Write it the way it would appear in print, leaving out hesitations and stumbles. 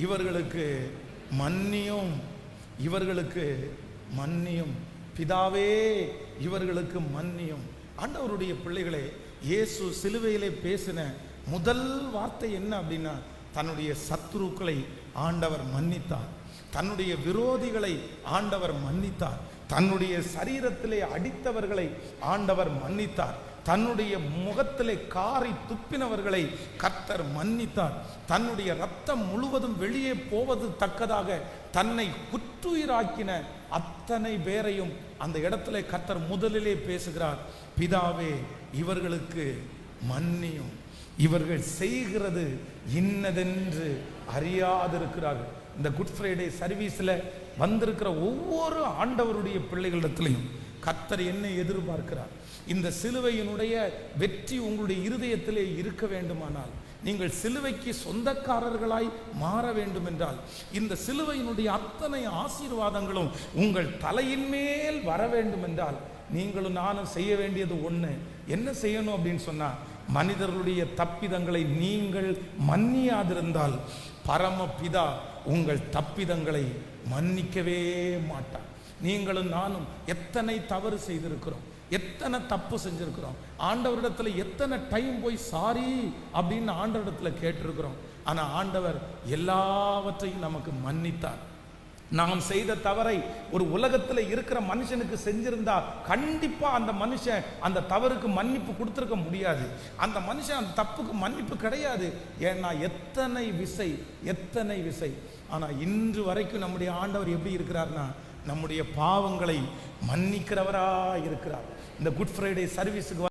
இவர்களுக்கு மன்னியும், இவர்களுக்கு மன்னியும், பிதாவே இவர்களுக்கு மன்னியும். ஆண்டவருடைய பிள்ளைகளே, இயேசு சிலுவையிலே பேசின முதல் வார்த்தை என்ன அப்படின்னா, தன்னுடைய சத்துருக்களை ஆண்டவர் மன்னித்தார், தன்னுடைய விரோதிகளை ஆண்டவர் மன்னித்தார், தன்னுடைய சரீரத்திலே அடித்தவர்களை ஆண்டவர் மன்னித்தார், தன்னுடைய முகத்திலே காரி துப்பினவர்களை கர்த்தர் மன்னித்தார், தன்னுடைய இரத்தம் முழுவதும் வெளியே போவது தக்கதாக தன்னை குற்றுயிராக்கின அத்தனை பேரையும் அந்த இடத்துல கர்த்தர் முதலிலே பேசுகிறார். பிதாவே இவர்களுக்கு மன்னியும், இவர்கள் செய்கிறது இன்னதென்று அறியாதிருக்கிறார்கள். இந்த குட் ஃப்ரைடே சர்வீஸில் வந்திருக்கிற ஒவ்வொரு ஆண்டவருடைய பிள்ளைகளிடத்திலையும் கர்த்தர் என்ன எதிர்பார்க்கிறார்? இந்த சிலுவையினுடைய வெற்றி உங்களுடைய இருதயத்திலே இருக்க வேண்டுமானால், நீங்கள் சிலுவைக்கு சொந்தக்காரர்களாய் மாற வேண்டும் என்றால், இந்த சிலுவையினுடைய அத்தனை ஆசீர்வாதங்களும் உங்கள் தலையின் மேல் வர வேண்டும் என்றால், நீங்களும் நானும் செய்ய வேண்டியது ஒன்று. என்ன செய்யணும் அப்படின்னு சொன்னா, மனிதர்களுடைய தப்பிதங்களை நீங்கள் மன்னியாதிருந்தால் பரமபிதா உங்கள் தப்பிதங்களை மன்னிக்கவே மாட்டார். நீங்களும் நானும் எத்தனை தவறு செய்திருக்கிறோம், எத்தனை தப்பு செஞ்சிருக்கிறோம், ஆண்டவரிடத்துல எத்தனை டைம் போய் சாரி அப்படின்னு ஆண்டவரிடத்துல கேட்டிருக்கிறோம். ஆனா ஆண்டவர் எல்லாவற்றையும் நமக்கு மன்னித்தார். நாம் செய்த தவறை ஒரு உலகத்துல இருக்கிற மனுஷனுக்கு செஞ்சிருந்தா கண்டிப்பா அந்த மனுஷன் அந்த தவறுக்கு மன்னிப்பு கொடுத்திருக்க முடியாது. அந்த மனுஷன் அந்த தப்புக்கு மன்னிப்பு கிடையாது. ஏன்னா எத்தனை விசை. ஆனா இன்று வரைக்கும் நம்முடைய ஆண்டவர் எப்படி இருக்கிறார்னா, நம்முடைய பாவங்களை மன்னிக்கிறவரா இருக்கிறார். இந்த குட் ஃப்ரைடே சர்வீஸுக்கு